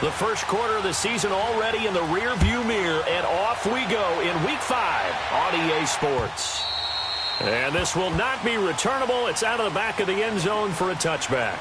The first quarter of the season already in the rear-view mirror, and off we go in Week 5 on EA Sports. And this will not be returnable. It's out of the back of the end zone for a touchback.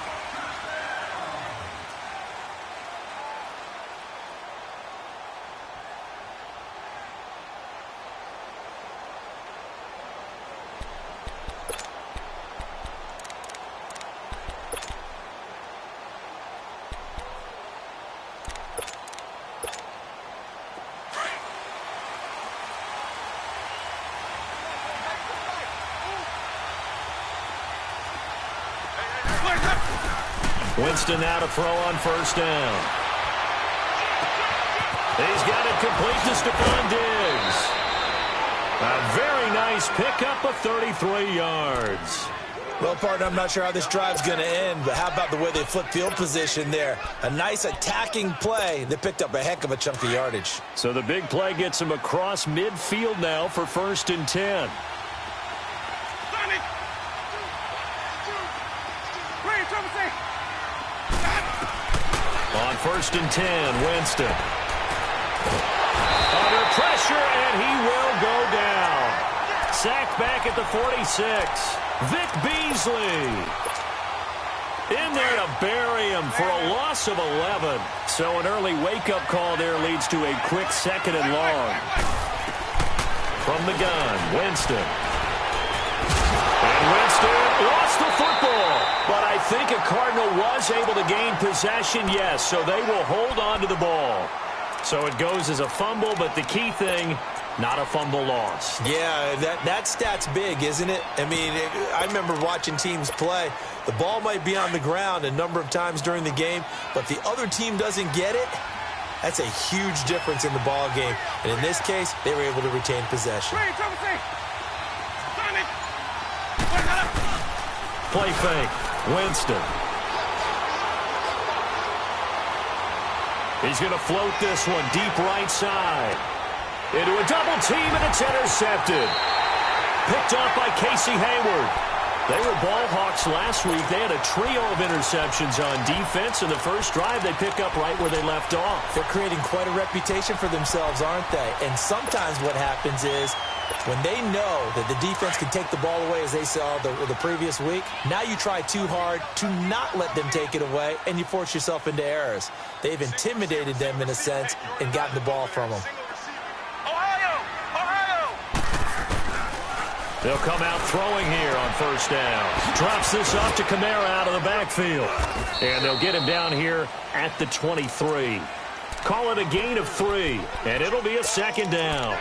Winston now to throw on first down. He's got it complete to Stephon Diggs. A very nice pickup of 33 yards. Well, partner, I'm not sure how this drive's going to end, but how about the way they flip field position there? A nice attacking play. They picked up a heck of a chunk of yardage. So the big play gets him across midfield now for 1st and 10. On 1st and 10, Winston. Under pressure, and he will go down. Sacked back at the 46. Vic Beasley. In there to bury him for a loss of 11. So an early wake-up call there leads to a quick 2nd and long. From the gun, Winston. And Winston lost the football. But I think a Cardinal was able to gain possession, yes, so they will hold on to the ball. So it goes as a fumble, but the key thing, not a fumble loss. Yeah, that stat's big, isn't it? I mean, I remember watching teams play. The ball might be on the ground a number of times during the game, but the other team doesn't get it. That's a huge difference in the ball game. And in this case, they were able to retain possession. Play fake. Winston. He's going to float this one deep right side. Into a double team, and it's intercepted. Picked off by Casey Hayward. They were ball hawks last week. They had a trio of interceptions on defense. In the first drive, they pick up right where they left off. They're creating quite a reputation for themselves, aren't they? And sometimes what happens is, when they know that the defense can take the ball away, as they saw the previous week, now you try too hard to not let them take it away, and you force yourself into errors. They've intimidated them, in a sense, and gotten the ball from them. They'll come out throwing here on first down. Drops this off to Kamara out of the backfield. And they'll get him down here at the 23. Call it a gain of 3, and it'll be a 2nd down.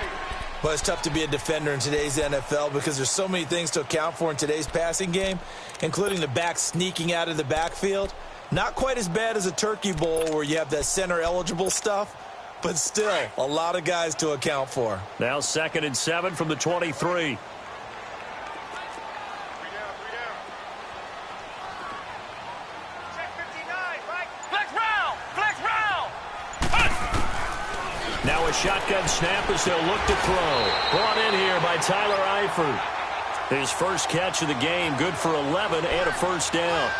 Well, it's tough to be a defender in today's NFL because there's so many things to account for in today's passing game, including the back sneaking out of the backfield. Not quite as bad as a turkey bowl where you have that center-eligible stuff, but still a lot of guys to account for. Now 2nd and 7 from the 23. Now a shotgun snap as they'll look to throw. Brought in here by Tyler Eifert. His first catch of the game, good for 11 and a 1st down.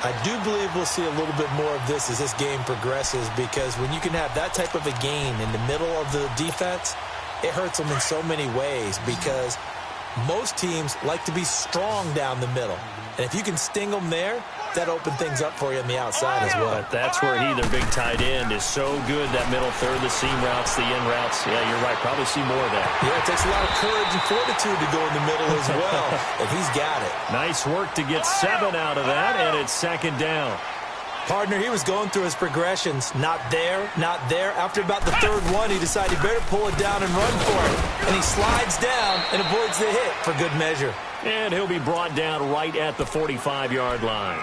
I do believe we'll see a little bit more of this as this game progresses, because when you can have that type of a gain in the middle of the defense, it hurts them in so many ways, because most teams like to be strong down the middle. And if you can sting them there, that open things up for you on the outside as well. That's where their big tight end, is so good, that middle third, the seam routes, the in routes. Yeah, you're right. Probably see more of that. Yeah, it takes a lot of courage and fortitude to go in the middle as well, and he's got it. Nice work to get 7 out of that, and it's 2nd down. Partner, he was going through his progressions. Not there, not there. After about the 3rd one, he decided he better pull it down and run for it. And he slides down and avoids the hit for good measure. And he'll be brought down right at the 45-yard line.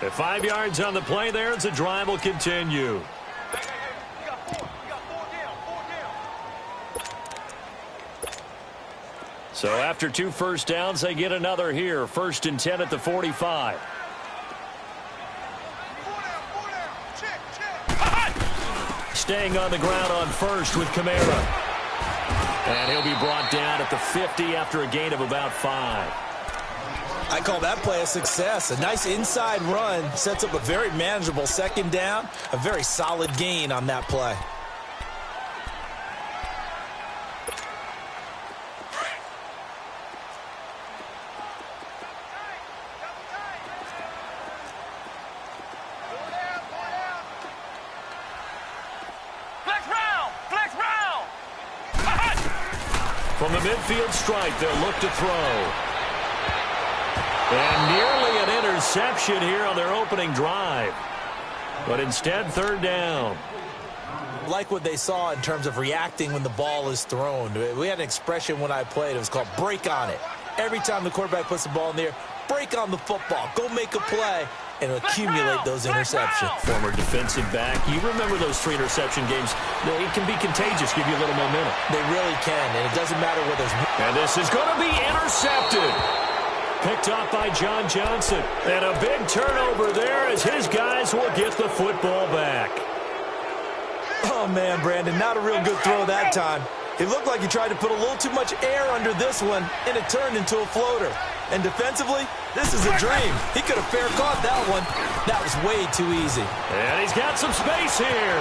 At 5 yards on the play there, the drive will continue. So after 2 first downs, they get another here. 1st and 10 at the 45. Staying on the ground on first with Kamara. And he'll be brought down at the 50 after a gain of about 5. I call that play a success. A nice inside run sets up a very manageable second down, a very solid gain on that play. From the midfield stripe, they'll look to throw. And nearly an interception here on their opening drive. But instead, third down. Like what they saw in terms of reacting when the ball is thrown. We had an expression when I played. It was called break on it. Every time the quarterback puts the ball in the air, break on the football. Go make a play and accumulate those interceptions. Former defensive back. You remember those 3 interception games. It can be contagious, give you a little momentum. They really can, and it doesn't matter whether it's... And this is going to be intercepted. Picked off by John Johnson. And a big turnover there as his guys will get the football back. Oh, man, Brandon, not a real good throw that time. It looked like he tried to put a little too much air under this one, and it turned into a floater. And defensively, this is a dream. He could have fair caught that one. That was way too easy. And he's got some space here.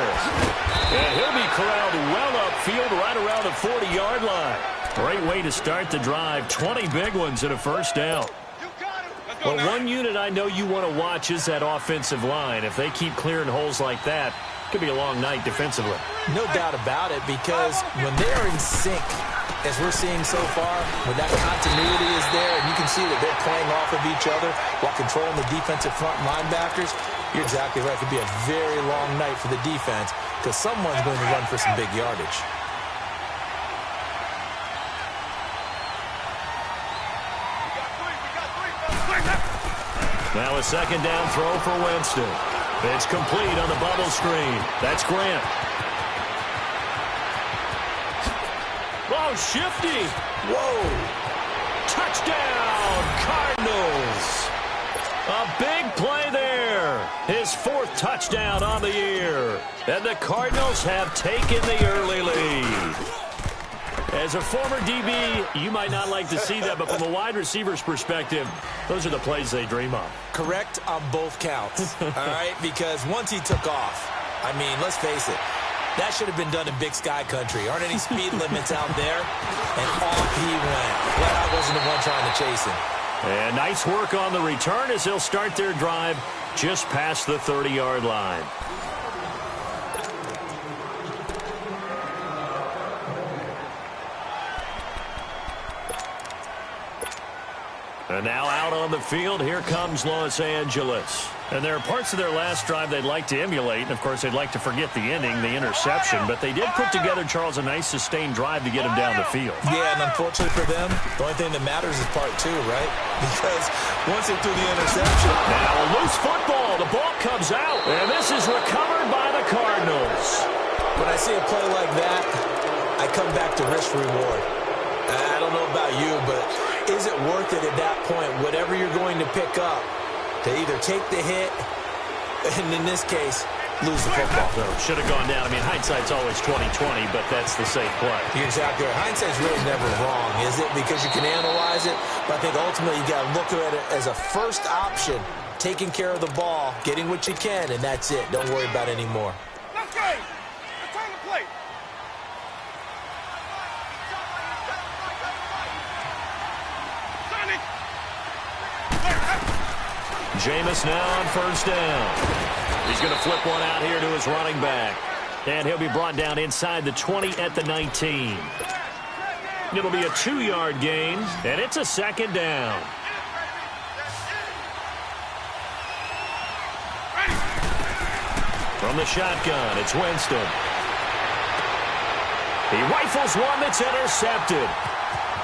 And he'll be corralled well upfield right around the 40-yard line. Great way to start the drive. 20 big ones and a first down. Well, one unit I know you want to watch is that offensive line. If they keep clearing holes like that, it could be a long night defensively. No doubt about it, because when they're in sync, as we're seeing so far, when that continuity is there, and you can see that they're playing off of each other while controlling the defensive front linebackers, you're exactly right. It could be a very long night for the defense because someone's going to run for some big yardage. Now a second down throw for Winston. It's complete on the bubble screen. That's Grant. Oh, shifty. Whoa. Touchdown, Cardinals. A big play there. His 4th touchdown on the year. And the Cardinals have taken the early lead. As a former DB, you might not like to see that, but from a wide receiver's perspective, those are the plays they dream of. Correct on both counts, all right? Because once he took off, I mean, let's face it, that should have been done in Big Sky Country. Aren't any speed limits out there? And off he went. Glad I wasn't the one trying to chase him. And nice work on the return as they'll start their drive just past the 30-yard line. And now out on the field, here comes Los Angeles. And there are parts of their last drive they'd like to emulate. And, of course, they'd like to forget the ending, the interception. But they did put together, Charles, a nice sustained drive to get them down the field. Yeah, and unfortunately for them, the only thing that matters is part 2, right? Because once they threw the interception. Now a loose football. The ball comes out. And this is recovered by the Cardinals. When I see a play like that, I come back to risk reward. I don't know about you, but is it worth it at that point, whatever you're going to pick up, to either take the hit, and in this case, lose the football? So should have gone down. I mean, hindsight's always 20/20, but that's the safe play. You're exactly right. Hindsight's really never wrong, is it? Because you can analyze it, but I think ultimately you got to look at it as a first option, taking care of the ball, getting what you can, and that's it. Don't worry about any more. Let's go. Return the plate. Jameis now on first down. He's going to flip one out here to his running back. And he'll be brought down inside the 20 at the 19. It'll be a 2-yard gain, and it's a second down. From the shotgun, it's Winston. He rifles one that's intercepted.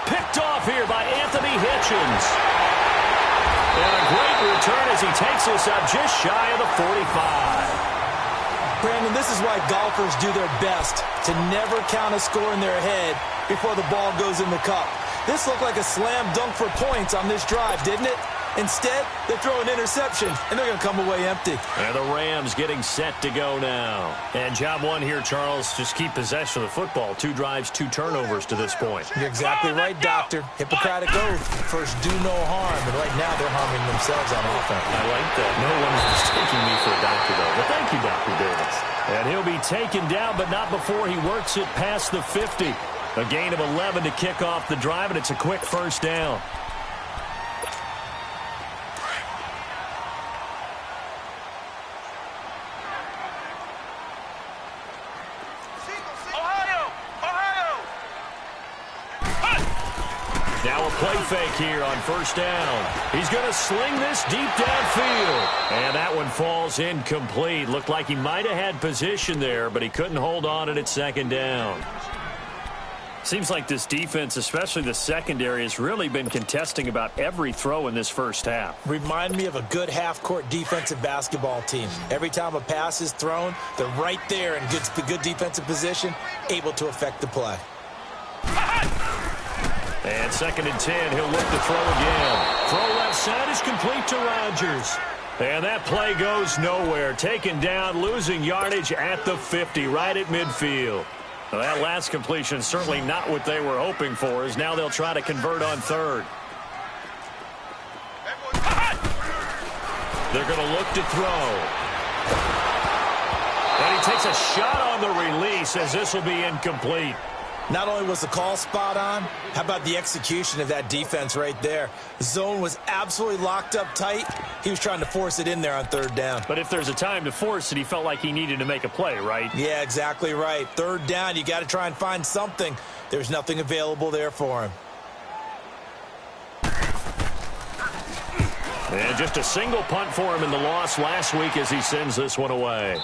Picked off here by Anthony Hitchens. And a great return as he takes us up just shy of the 45. Brandon, this is why golfers do their best to never count a score in their head before the ball goes in the cup. This looked like a slam dunk for points on this drive, didn't it? Instead, they throw an interception, and they're going to come away empty. And the Rams getting set to go now. And job one here, Charles, just keep possession of the football. 2 drives, 2 turnovers to this point. You're exactly right, Doctor. Hippocratic oath. First, do no harm. And right now, they're harming themselves on offense. I like that. No one is mistaking me for a doctor, though. But thank you, Dr. Davis. And he'll be taken down, but not before he works it past the 50. A gain of 11 to kick off the drive, and it's a quick first down. Now a play fake here on first down. He's going to sling this deep downfield. And that one falls incomplete. Looked like he might have had position there, but he couldn't hold on at second down. Seems like this defense, especially the secondary, has really been contesting about every throw in this first half. Remind me of a good half-court defensive basketball team. Every time a pass is thrown, they're right there in good defensive position, able to affect the play. And 2nd and 10, he'll look to throw again. Throw left side is complete to Rodgers. And that play goes nowhere. Taken down, losing yardage at the 50, right at midfield. Well, that last completion certainly not what they were hoping for, as now they'll try to convert on 3rd. They're going to look to throw. And he takes a shot on the release, as this will be incomplete. Not only was the call spot on, how about the execution of that defense right there? The zone was absolutely locked up tight. He was trying to force it in there on 3rd down. But if there's a time to force it, he felt like he needed to make a play, right? Yeah, exactly right. 3rd down, you got to try and find something. There's nothing available there for him. And just a single punt for him in the loss last week as he sends this one away.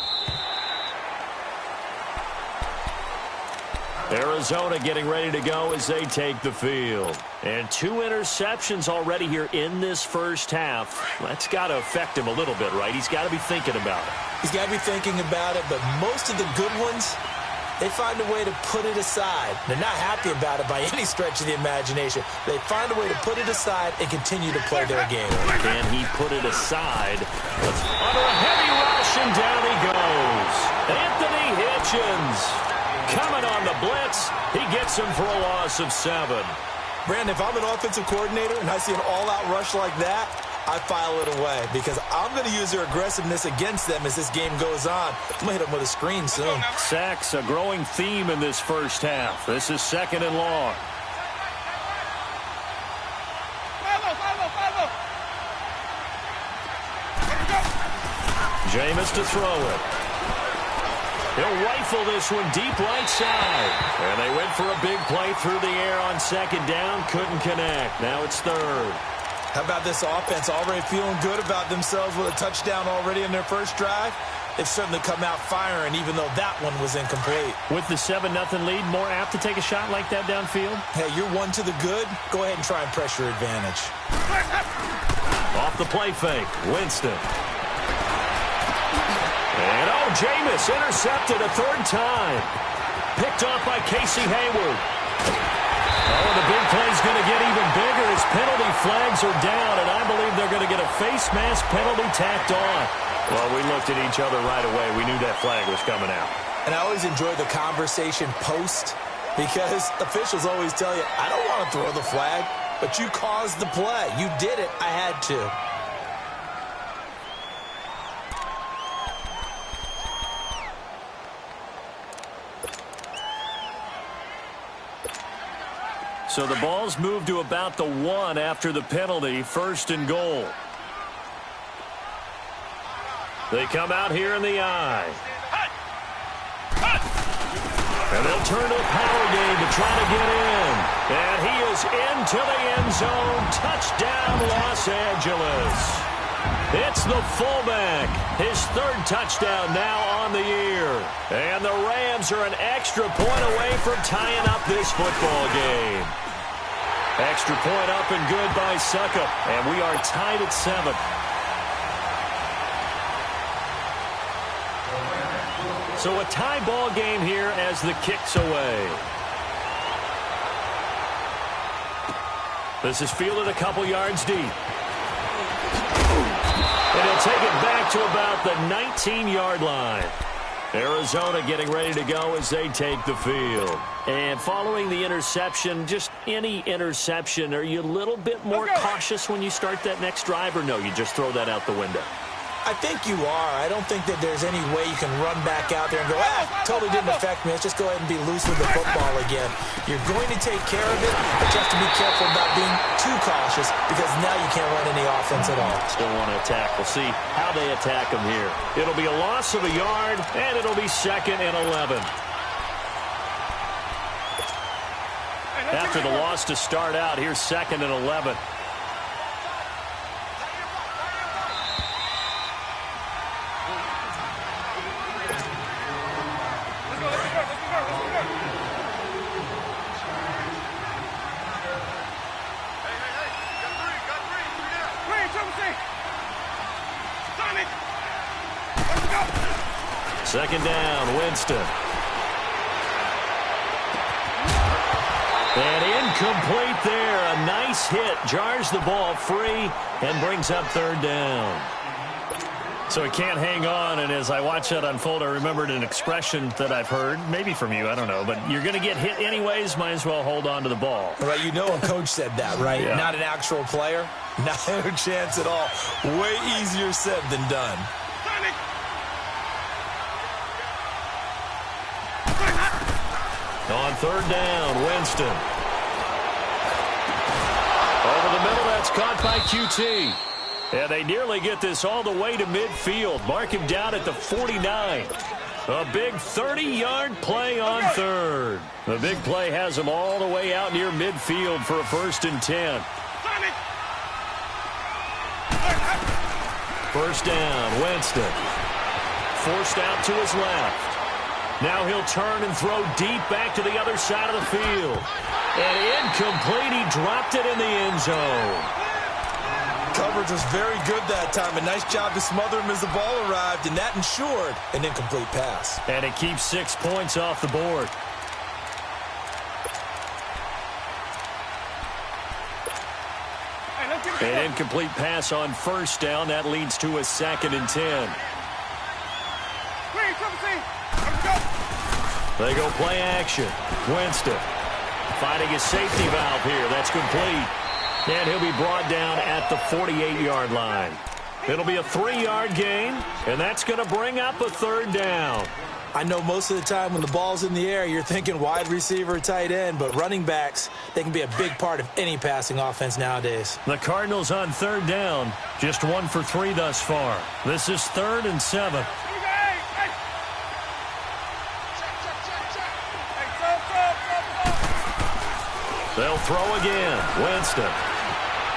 Arizona getting ready to go as they take the field. And 2 interceptions already here in this first half. That's got to affect him a little bit, right? He's got to be thinking about it. He's got to be thinking about it, but most of the good ones, they find a way to put it aside. They're not happy about it by any stretch of the imagination. They find a way to put it aside and continue to play their game. Can he put it aside? Under a heavy rush, and down he goes. Anthony Hitchens. Coming on the blitz, he gets him for a loss of 7. Brandon, if I'm an offensive coordinator and I see an all-out rush like that, I file it away because I'm going to use their aggressiveness against them as this game goes on. I'm going to hit them with a screen soon. Sacks, a growing theme in this first half. This is 2nd and long. Jameis to throw it. He'll rifle this one deep right side. And they went for a big play through the air on 2nd down. Couldn't connect. Now it's 3rd. How about this offense already feeling good about themselves with a touchdown already in their first drive? They've certainly come out firing, even though that one was incomplete. With the 7-0 lead, more apt to take a shot like that downfield? Hey, you're one to the good. Go ahead and try and press your advantage. Off the play fake, Winston. And, Jameis intercepted a 3rd time. Picked off by Casey Hayward. The big play's going to get even bigger as penalty flags are down, and I believe they're going to get a face mask penalty tacked on. Well, we looked at each other right away. We knew that flag was coming out. And I always enjoy the conversation post because officials always tell you, I don't want to throw the flag, but you caused the play. You did it. I had to. So the ball's moved to about the 1 after the penalty, 1st and goal. They come out here in the I. And they'll turn to a power game to try to get in. And he is into the end zone. Touchdown, Los Angeles. It's the fullback. His 3rd touchdown now on the year. And the Rams are an extra point away from tying up this football game. Extra point up and good by Suckup. And we are tied at 7. So a tie ball game here as the kick's away. This is fielded a couple yards deep. And he'll take it back to about the 19-yard line. Arizona getting ready to go as they take the field. And following the interception, just any interception, are you a little bit more cautious when you start that next drive, or no, you just throw that out the window? I think you are. I don't think that there's any way you can run back out there and go, totally didn't affect me. Let's just go ahead and be loose with the football again. You're going to take care of it, but you have to be careful about being too cautious because now you can't run any offense at all. Still want to attack. We'll see how they attack them here. It'll be a loss of a yard, and it'll be 2nd and 11. After the loss to start out, here's 2nd and 11. Second down, Winston. And incomplete there. A nice hit. Jars the ball free and brings up 3rd down. So he can't hang on, and as I watch that unfold, I remembered an expression that I've heard, maybe from you, I don't know, but you're going to get hit anyways, might as well hold on to the ball. Right, you know a coach said that, right? Yeah. Not an actual player. Not a chance at all. Way easier said than done. On 3rd down, Winston. Over the middle, that's caught by QT. And they nearly get this all the way to midfield. Mark him down at the 49. A big 30-yard play on 3rd. The big play has him all the way out near midfield for a 1st and 10. 1st down, Winston. Forced out to his left. Now he'll turn and throw deep back to the other side of the field. And incomplete. He dropped it in the end zone. Coverage was very good that time. A nice job to smother him as the ball arrived, and that ensured an incomplete pass. And it keeps 6 points off the board. An incomplete pass on 1st down. That leads to a 2nd and 10. They go play action. Winston finding his safety valve here. That's complete. And he'll be brought down at the 48-yard line. It'll be a 3-yard gain, and that's going to bring up a 3rd down. I know most of the time when the ball's in the air, you're thinking wide receiver, tight end, but running backs, they can be a big part of any passing offense nowadays. The Cardinals on 3rd down, just 1 for 3 thus far. This is 3rd and 7. They'll throw again. Winston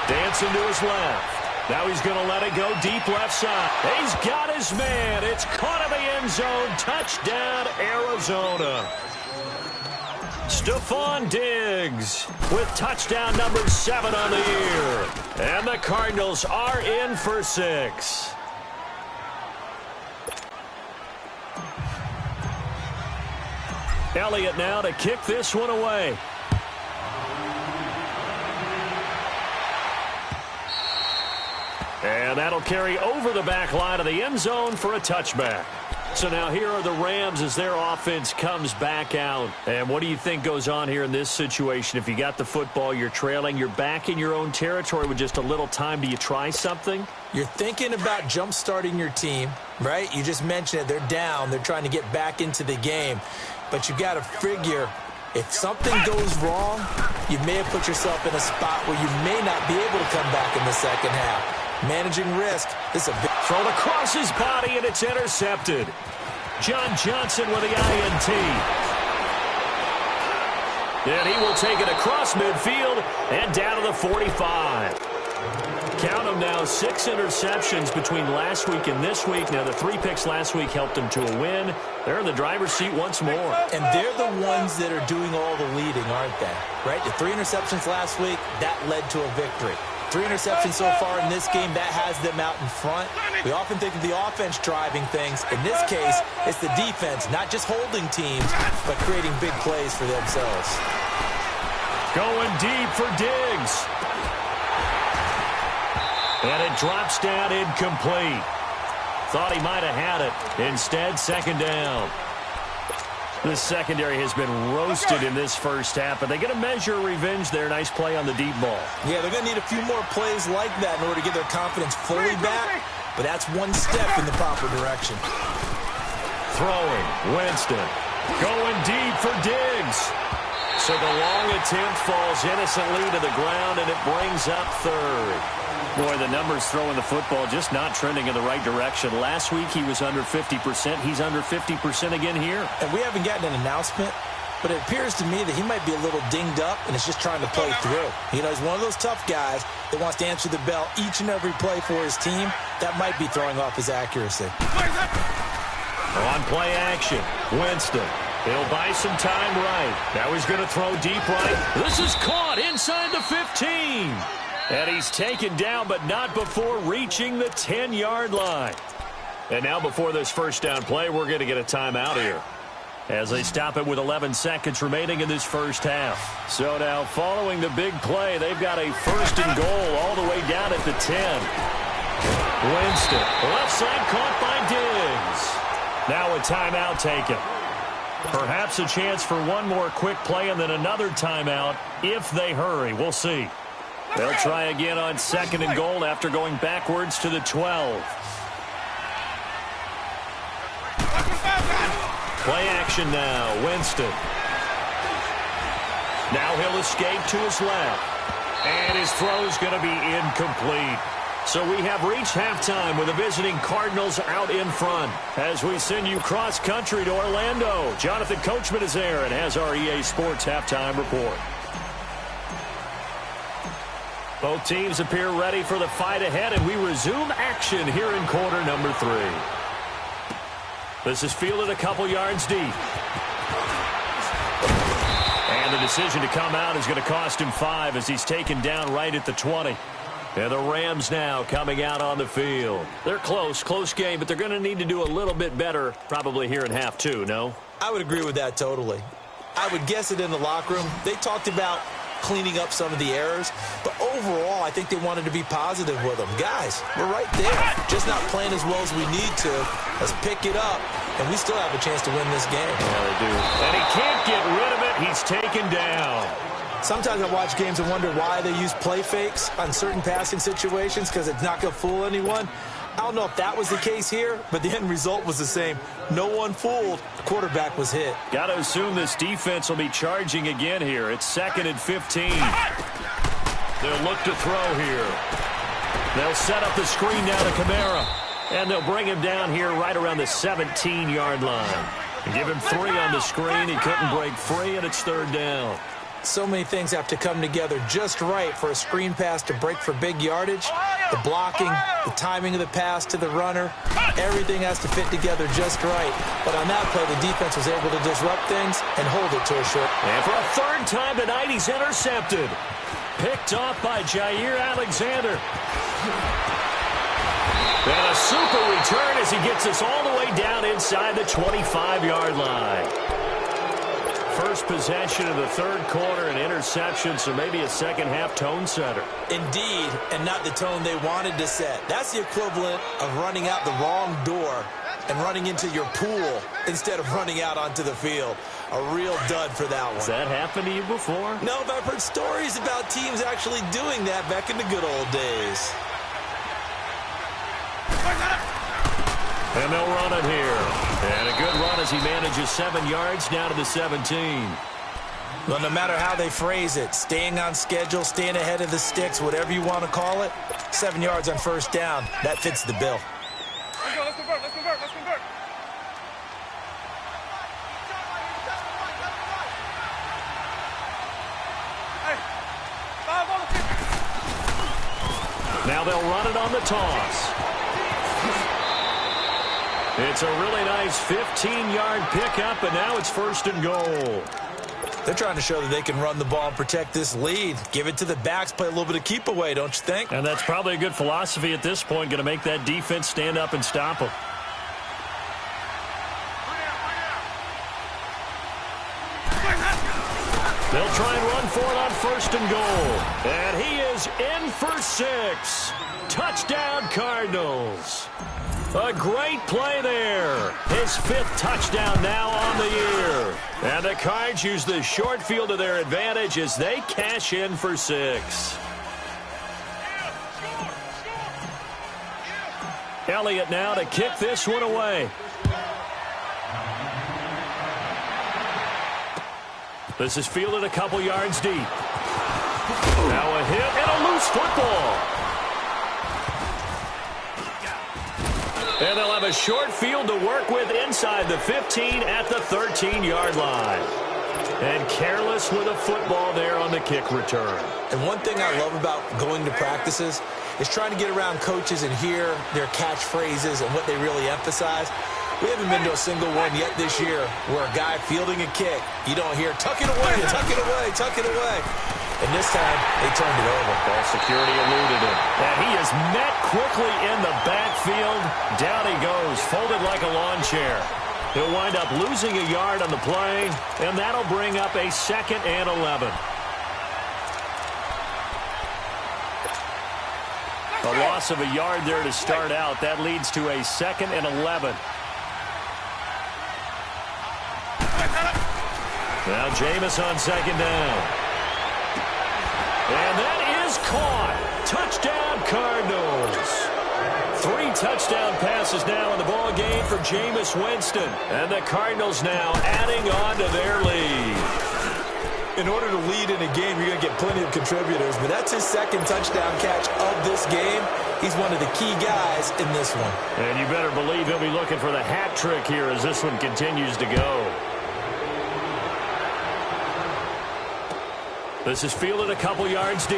dancing to his left. Now he's going to let it go deep left side. He's got his man. It's caught in the end zone. Touchdown, Arizona. Stephon Diggs with touchdown number 7 on the year. And the Cardinals are in for 6. Elliott now to kick this one away. And that'll carry over the back line of the end zone for a touchback. So now here are the Rams as their offense comes back out. And what do you think goes on here in this situation? If you got the football, you're trailing, you're back in your own territory with just a little time. Do you try something? You're thinking about jump-starting your team, right? You just mentioned it. They're down. They're trying to get back into the game. But you got to figure if something goes wrong, you may have put yourself in a spot where you may not be able to come back in the second half. Managing risk. This is a big thrown across his body, and it's intercepted. John Johnson with the INT. And he will take it across midfield and down to the 45. Count them now, 6 interceptions between last week and this week. Now, the 3 picks last week helped them to a win. They're in the driver's seat once more. And they're the ones that are doing all the leading, aren't they? Right? The 3 interceptions last week, that led to a victory. 3 interceptions so far in this game, that has them out in front. We often think of the offense driving things. In this case, it's the defense, not just holding teams, but creating big plays for themselves. Going deep for Diggs. And it drops down incomplete. Thought he might have had it. Instead, second down. The secondary has been roasted in this first half, but they get a measure of revenge there. Nice play on the deep ball. Yeah, they're going to need a few more plays like that in order to get their confidence fully back, but that's one step in the proper direction. Throwing, Winston. Going deep for Diggs. So the long attempt falls innocently to the ground, and it brings up third. Boy, the numbers throwing the football just not trending in the right direction. Last week he was under 50%. He's under 50% again here. And we haven't gotten an announcement, but it appears to me that he might be a little dinged up and is just trying to play through. You know, he's one of those tough guys that wants to answer the bell each and every play for his team. That might be throwing off his accuracy. On play action, Winston. He'll buy some time right. Now he's going to throw deep right. This is caught inside the 15. And he's taken down, but not before reaching the 10-yard line. And now before this first down play, we're going to get a timeout here, as they stop it with 11 seconds remaining in this first half. So now following the big play, they've got a first and goal all the way down at the 10. Winston, left side caught by Diggs. Now a timeout taken. Perhaps a chance for one more quick play and then another timeout if they hurry. We'll see. They'll try again on second and goal after going backwards to the 12. Play action now, Winston. Now he'll escape to his left. And his throw is going to be incomplete. So we have reached halftime with the visiting Cardinals out in front. As we send you cross-country to Orlando, Jonathan Coachman is there and has our EA Sports halftime report. Both teams appear ready for the fight ahead, and we resume action here in quarter number 3. This is fielded a couple yards deep. And the decision to come out is going to cost him 5 as he's taken down right at the 20. And the Rams now coming out on the field. They're close game, but they're going to need to do a little bit better probably here in half 2, no? I would agree with that totally. I would guess it in the locker room. They talked about cleaning up some of the errors, but overall I think they wanted to be positive with them. Guys, we're right there, just not playing as well as we need to. Let's pick it up, and we still have a chance to win this game. Yeah, they do. And he can't get rid of it. He's taken down. Sometimes I watch games and wonder why they use play fakes on certain passing situations, because it's not going to fool anyone. I don't know if that was the case here, but the end result was the same. No one fooled. The quarterback was hit. Got to assume this defense will be charging again here. It's 2nd and 15. They'll look to throw here. They'll set up the screen down to Kamara. And they'll bring him down here right around the 17-yard line. Give him 3 on the screen. He couldn't break free, and it's 3rd down. So many things have to come together just right for a screen pass to break for big yardage. The blocking, the timing of the pass to the runner, everything has to fit together just right. But on that play, the defense was able to disrupt things and hold it to a short. And for a 3rd time tonight, he's intercepted. Picked off by Jair Alexander. And a super return as he gets us all the way down inside the 25-yard line. First possession of the 3rd quarter, an interception, so maybe a second-half tone setter. Indeed, and not the tone they wanted to set. That's the equivalent of running out the wrong door and running into your pool instead of running out onto the field. A real dud for that one. Has that happened to you before? No, but I've heard stories about teams actually doing that back in the good old days. And they'll run it here. And a good run as he manages 7 yards down to the 17. Well, no matter how they phrase it, staying on schedule, staying ahead of the sticks, whatever you want to call it, 7 yards on 1st down, that fits the bill. Let's go, let's convert, let's convert, let's convert. Hey, 5 on the 50. Now they'll run it on the toss. It's a really nice 15-yard pickup, and now it's 1st and goal. They're trying to show that they can run the ball and protect this lead. Give it to the backs, play a little bit of keep away, don't you think? And that's probably a good philosophy at this point, going to make that defense stand up and stop them. They'll try and run for it on 1st and goal. And he is in for 6. Touchdown, Cardinals. A great play there. His 5th touchdown now on the year. And the Cards use the short field to their advantage as they cash in for 6. Elliott now to kick this one away. This is fielded a couple yards deep. Now a hit and a loose football. And they'll have a short field to work with inside the 15 at the 13-yard line. And careless with a football there on the kick return. And one thing I love about going to practices is trying to get around coaches and hear their catchphrases and what they really emphasize. We haven't been to a single one yet this year where a guy fielding a kick, you don't hear, tuck it away, tuck it away, tuck it away. And this time, they turned it over. Ball security eluded him. And he is met quickly in the backfield. Down he goes, folded like a lawn chair. He'll wind up losing a yard on the play, and that'll bring up a 2nd and 11. A loss of a yard there to start out. That leads to a 2nd and 11. Now Jameis on 2nd down. And that is caught. Touchdown, Cardinals. 3 touchdown passes now in the ball game for Jameis Winston. And the Cardinals now adding on to their lead. In order to lead in a game, you're going to get plenty of contributors, but that's his 2nd touchdown catch of this game. He's one of the key guys in this one. And you better believe he'll be looking for the hat trick here as this one continues to go. This is fielded a couple yards deep.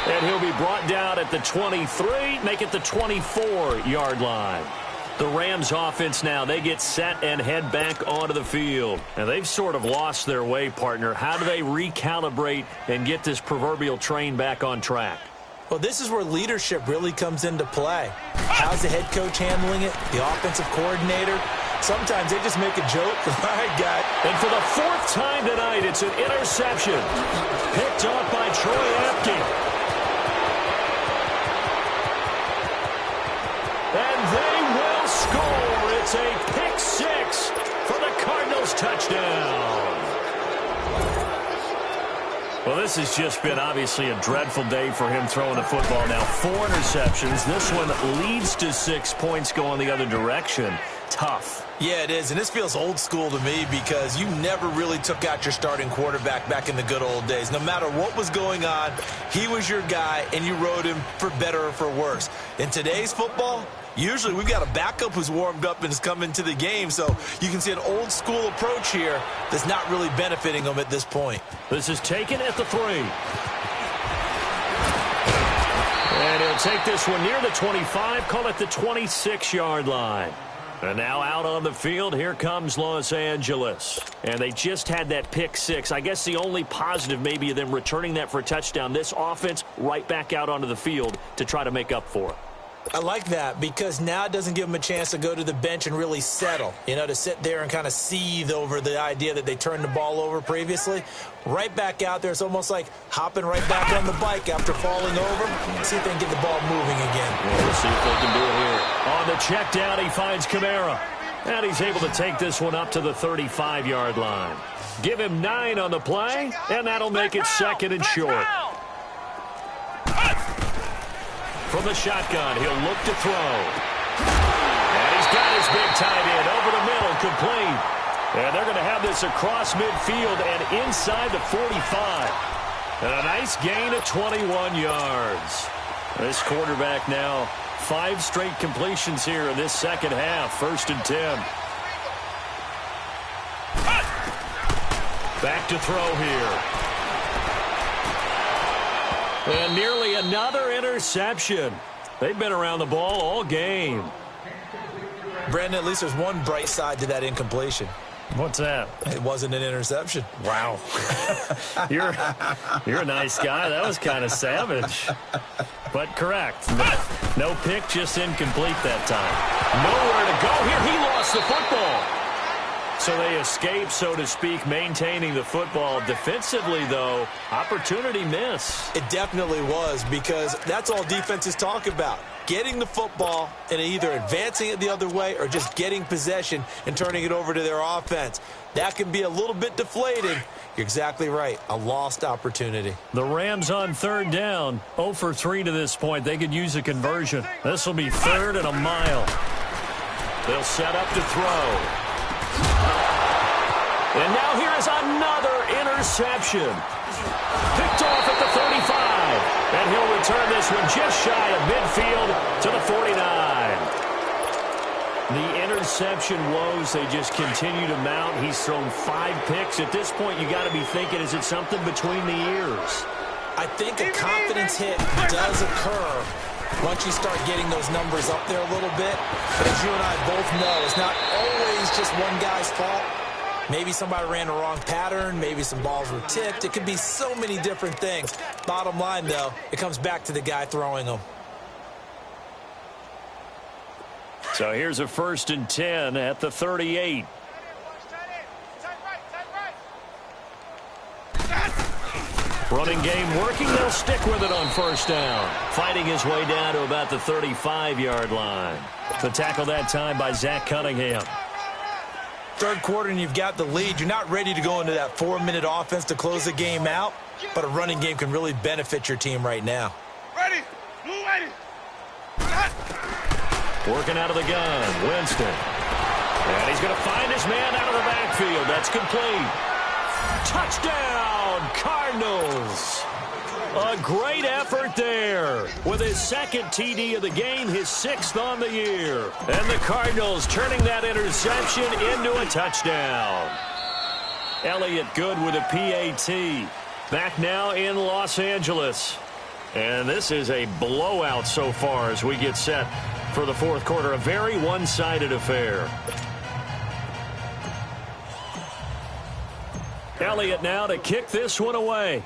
And he'll be brought down at the 23, make it the 24-yard line. The Rams offense now, they get set and head back onto the field. And they've sort of lost their way, partner. How do they recalibrate and get this proverbial train back on track? Well, this is where leadership really comes into play. How's the head coach handling it? The offensive coordinator? Sometimes they just make a joke. All right, guy. And for the 4th time tonight, it's an interception. Picked off by Troy Apke. And they will score. It's a pick 6 for the Cardinals touchdown. Well, this has just been obviously a dreadful day for him throwing the football. Now 4 interceptions. This one leads to 6 points going the other direction. Tough. Yeah, it is, and this feels old school to me because you never really took out your starting quarterback back in the good old days. No matter what was going on, he was your guy, and you rode him for better or for worse. In today's football, usually we've got a backup who's warmed up and has come into the game, so you can see an old school approach here that's not really benefiting them at this point. This is taken at the 3. And he'll take this one near the 25, call it the 26-yard line. And now out on the field, here comes Los Angeles. And they just had that pick 6. I guess the only positive maybe of them returning that for a touchdown. This offense right back out onto the field to try to make up for it. I like that because now it doesn't give them a chance to go to the bench and really settle, you know, to sit there and kind of seethe over the idea that they turned the ball over previously. Right back out there, it's almost like hopping right back on the bike after falling over. See if they can get the ball moving again. Yeah, we'll see if they can do it here. On the check down, he finds Kamara. And he's able to take this one up to the 35-yard line. Give him 9 on the play, and that'll make it 2nd and short. From the shotgun, he'll look to throw. And he's got his big tight end over the middle, complete. And they're going to have this across midfield and inside the 45. And a nice gain of 21 yards. This quarterback now, 5 straight completions here in this second half. 1st and 10. Back to throw here. And nearly another interception. They've been around the ball all game. Brandon, at least there's one bright side to that incompletion. What's that? It wasn't an interception. Wow. You're a nice guy. That was kind of savage. But correct. No pick, just incomplete that time. Nowhere to go here. He lost the football. So they escape, so to speak, maintaining the football. Defensively, though, opportunity miss. It definitely was, because that's all defenses talk about. Getting the football and either advancing it the other way or just getting possession and turning it over to their offense. That can be a little bit deflating. You're exactly right. A lost opportunity. The Rams on third down. 0 for 3 to this point. They could use a conversion. This will be 3rd and a mile. They'll set up to throw. And now here is another interception. Picked off at the 35. And he'll return this one just shy of midfield to the 49. The interception woes, they just continue to mount. He's thrown 5 picks. At this point, you got to be thinking, is it something between the ears? I think a confidence hit does occur once you start getting those numbers up there a little bit. But as you and I both know, it's not always just one guy's fault. Maybe somebody ran the wrong pattern. Maybe some balls were tipped. It could be so many different things. Bottom line, though, it comes back to the guy throwing them. So here's a 1st and 10 at the 38. Running game working. They'll stick with it on 1st down. Fighting his way down to about the 35-yard line. The tackle that time by Zach Cunningham. 3rd quarter and you've got the lead. You're not ready to go into that 4-minute offense to close the game out, but a running game can really benefit your team right now. Ready. Blue ready. Working out of the gun, Winston. And he's going to find his man out of the backfield. That's complete. Touchdown, Cardinals. A great effort there. With his 2nd TD of the game, his 6th on the year. And the Cardinals turning that interception into a touchdown. Elliott Good with a PAT. Back now in Los Angeles. And this is a blowout so far as we get set for the 4th quarter. A very one-sided affair. Elliott now to kick this one away.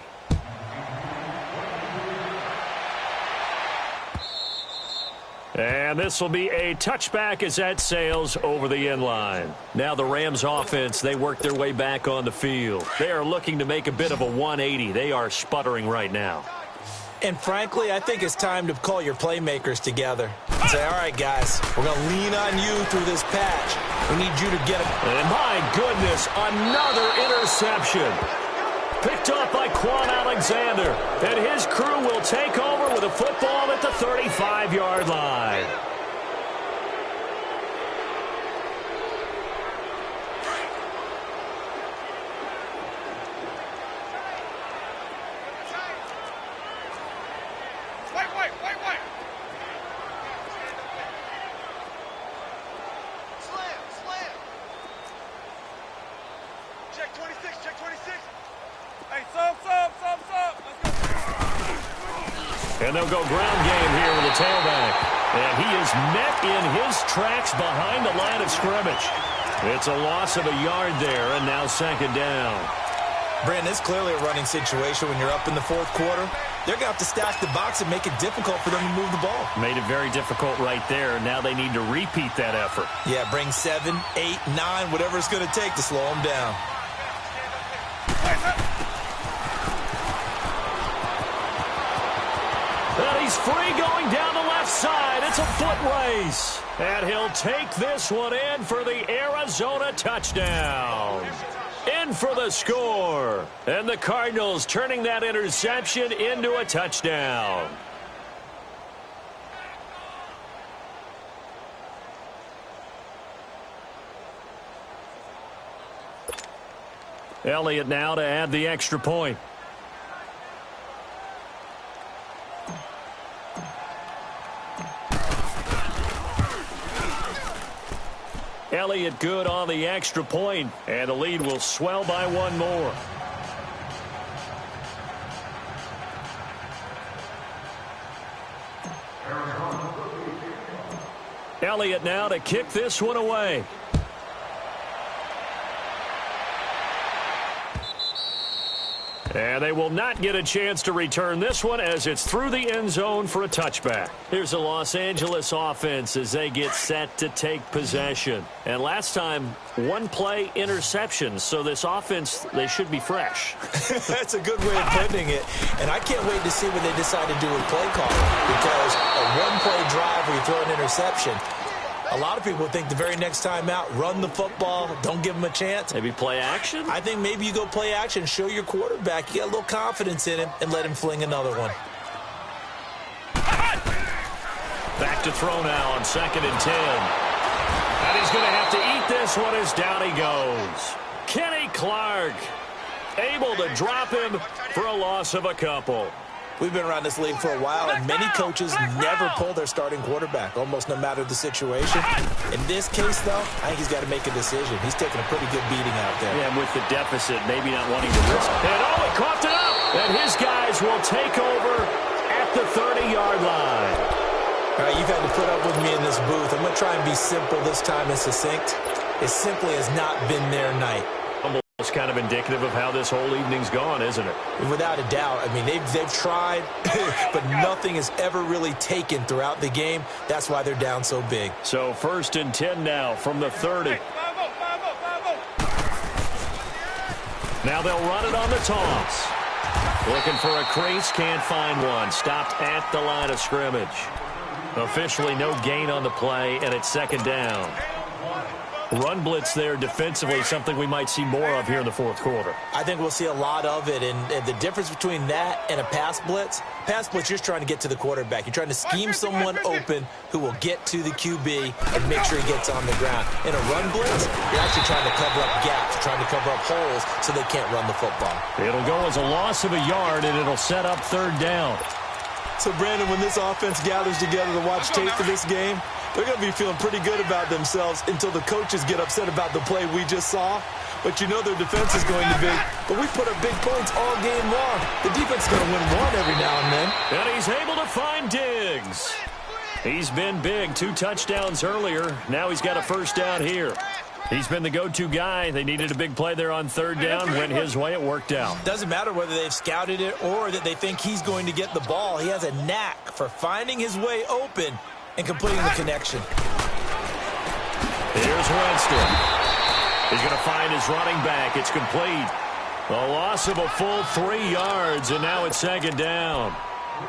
And this will be a touchback as that sails over the end line. Now the Rams offense, they work their way back on the field. They are looking to make a bit of a 180. They are sputtering right now. And frankly, I think it's time to call your playmakers together and say, all right, guys, we're going to lean on you through this patch. We need you to get it. And my goodness, another interception. Picked up by Quan Alexander. And his crew will take over with a football at the 35-yard line. Wait. Slam. Check 26. Hey, sub. Let's go. And they'll go ground game here with the tailback. And he is met in his tracks behind the line of scrimmage. It's a loss of a yard there, and now 2nd down. Brandon, it's clearly a running situation when you're up in the 4th quarter. They're going to have to stack the box and make it difficult for them to move the ball. Made it very difficult right there. Now they need to repeat that effort. Yeah, bring 7, 8, 9, whatever it's going to take to slow them down. And he's free going down the left side. It's a foot race. And he'll take this one in for the Arizona touchdown. In for the score. And the Cardinals turning that interception into a touchdown. Elliott now to add the extra point. Elliott Good on the extra point, and the lead will swell by 1 more. Elliott now to kick this one away. And they will not get a chance to return this one as it's through the end zone for a touchback. Here's the Los Angeles offense as they get set to take possession. And last time, one play interception. So this offense, they should be fresh. That's a good way of putting it. And I can't wait to see what they decide to do with play calling, because a one-play drive where you throw an interception, a lot of people think the very next time out, run the football, don't give them a chance. Maybe play action? I think maybe you go play action, show your quarterback you got a little confidence in him, and let him fling another one. Back to throw now on 2nd and 10. And he's going to have to eat this one as down he goes. Kenny Clark able to drop him for a loss of a couple. We've been around this league for a while, and many coaches never pull their starting quarterback, almost no matter the situation. In this case, though, I think he's got to make a decision. He's taking a pretty good beating out there. Yeah, and with the deficit, maybe not wanting to risk it. And he coughed it up! And his guys will take over at the 30-yard line. All right, you've had to put up with me in this booth. I'm going to try and be simple this time and succinct. It simply has not been their night. It's kind of indicative of how this whole evening's gone, isn't it? Without a doubt. I mean, they've tried, but nothing is ever really taken throughout the game. That's why they're down so big. So 1st and 10 now from the 30. Now they'll run it on the toss. Looking for a crease, can't find one. Stopped at the line of scrimmage. Officially no gain on the play, and it's 2nd down. Run blitz there defensively, something we might see more of here in the 4th quarter. I think we'll see a lot of it, and the difference between that and a pass blitz, you're just trying to get to the quarterback. You're trying to scheme someone open who will get to the QB and make sure he gets on the ground. In a run blitz, you're actually trying to cover up gaps, trying to cover up holes so they can't run the football. It'll go as a loss of a yard, and it'll set up 3rd down. So, Brandon, when this offense gathers together to watch tape for this game, they're going to be feeling pretty good about themselves until the coaches get upset about the play we just saw. But you know their defense is going to be. But we put up big points all game long. The defense is going to win one every now and then. And he's able to find Diggs. He's been big. 2 touchdowns earlier. Now he's got a 1st down here. He's been the go-to guy. They needed a big play there on 3rd down. Went his way. It worked out. Doesn't matter whether they've scouted it or that they think he's going to get the ball. He has a knack for finding his way open and completing the connection. Here's Winston. He's going to find his running back. It's complete. A loss of a full 3 yards, and now it's 2nd down.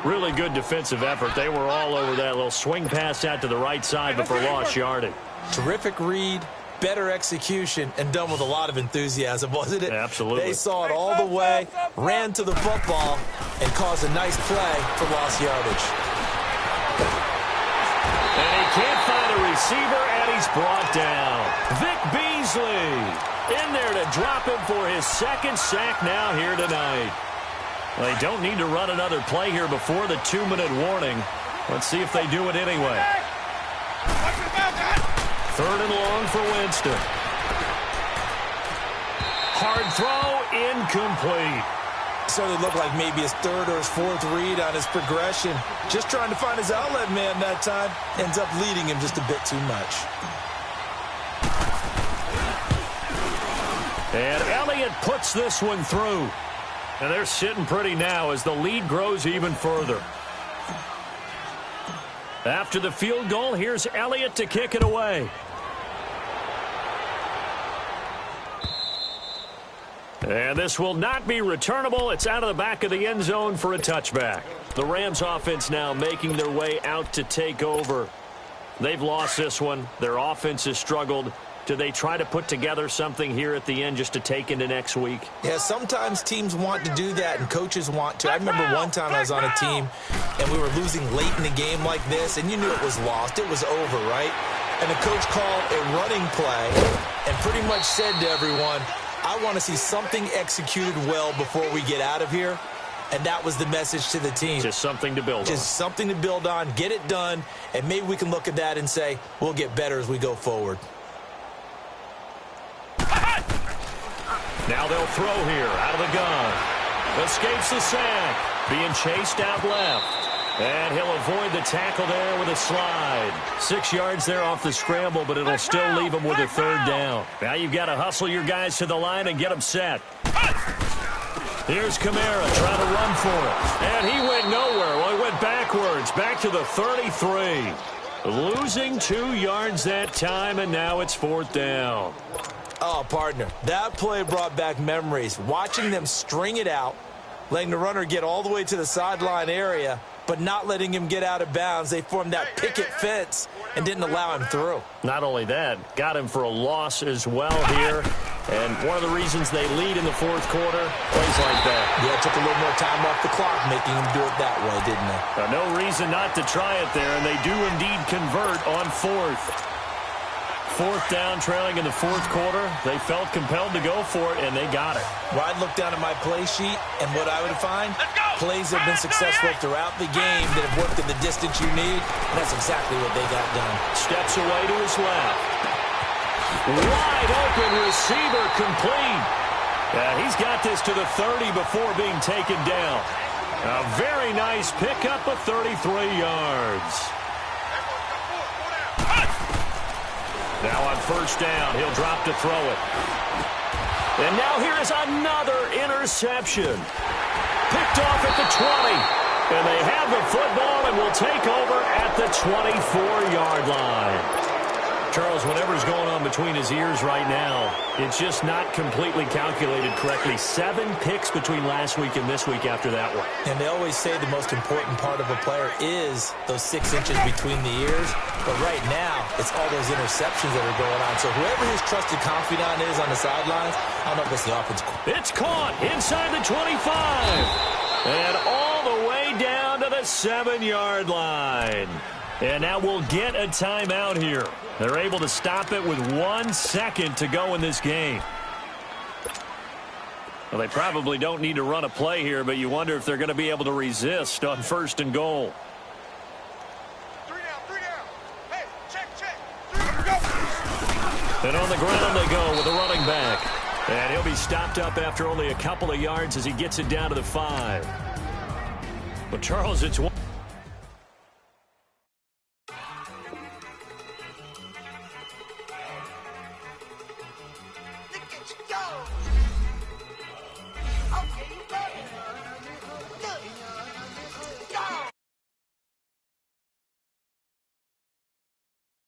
Really good defensive effort. They were all over that little swing pass out to the right side, but for lost yardage. Terrific read, better execution, and done with a lot of enthusiasm, wasn't it? Absolutely. They saw it all the way, ran to the football, and caused a nice play for lost yardage. And he can't find a receiver, and he's brought down. Vic Beasley in there to drop him for his 2nd sack now here tonight. They don't need to run another play here before the 2-minute warning. Let's see if they do it anyway. 3rd and long for Winston. Hard throw, incomplete. Certainly looked like maybe his 3rd or his 4th read on his progression. Just trying to find his outlet man that time. Ends up leading him just a bit too much. And Elliott puts this one through. And they're sitting pretty now as the lead grows even further. After the field goal, here's Elliott to kick it away. And this will not be returnable. It's out of the back of the end zone for a touchback. The Rams offense now making their way out to take over. They've lost this one. Their offense has struggled. Do they try to put together something here at the end just to take into next week? Yeah, sometimes teams want to do that and coaches want to. I remember one time I was on a team and we were losing late in the game like this, and you knew it was lost. It was over, right? And the coach called a running play and pretty much said to everyone, I want to see something executed well before we get out of here. And that was the message to the team. Just something to build on. Just something to build on, get it done, and maybe we can look at that and say, we'll get better as we go forward. Now they'll throw here out of the gun. Escapes the sack. Being chased out left. And he'll avoid the tackle there with a slide. 6 yards there off the scramble, but it'll still leave him with a 3rd down. Now you've got to hustle your guys to the line and get them set. Here's Kamara trying to run for it. And he went nowhere. Well, he went backwards, back to the 33. Losing 2 yards that time, and now it's 4th down. Oh, partner, that play brought back memories. Watching them string it out, letting the runner get all the way to the sideline area, but not letting him get out of bounds. They formed that picket fence and didn't allow him through. Not only that, got him for a loss as well here. And one of the reasons they lead in the 4th quarter, plays like that. Yeah, it took a little more time off the clock, making him do it that way, didn't they? No reason not to try it there, and they do indeed convert on 4th. 4th down, trailing in the 4th quarter. They felt compelled to go for it, and they got it. Well, I'd look down at my play sheet, and what I would find, plays have been successful throughout the game that have worked in the distance you need, and that's exactly what they got done. Steps away to his left. Wide open receiver complete. He's got this to the 30 before being taken down. A very nice pickup of 33 yards. Now on 1st down, he'll drop to throw it. And now here is another interception. Picked off at the 20. And they have the football and will take over at the 24-yard line. Charles, whatever's going on between his ears right now, it's just not completely calculated correctly. 7 picks between last week and this week after that one. And they always say the most important part of a player is those 6 inches between the ears. But right now, it's all those interceptions that are going on. So whoever his trusted confidant is on the sidelines, I don't know if it's the offense. It's caught inside the 25. And all the way down to the 7-yard line. And now we'll get a timeout here. They're able to stop it with 1 second to go in this game. Well, they probably don't need to run a play here, but you wonder if they're going to be able to resist on 1st and goal. 3 down. Hey, check. 3, go. And on the ground they go with the running back. And he'll be stopped up after only a couple of yards as he gets it down to the 5. But Charles, it's one. Look at you go. Okay, you got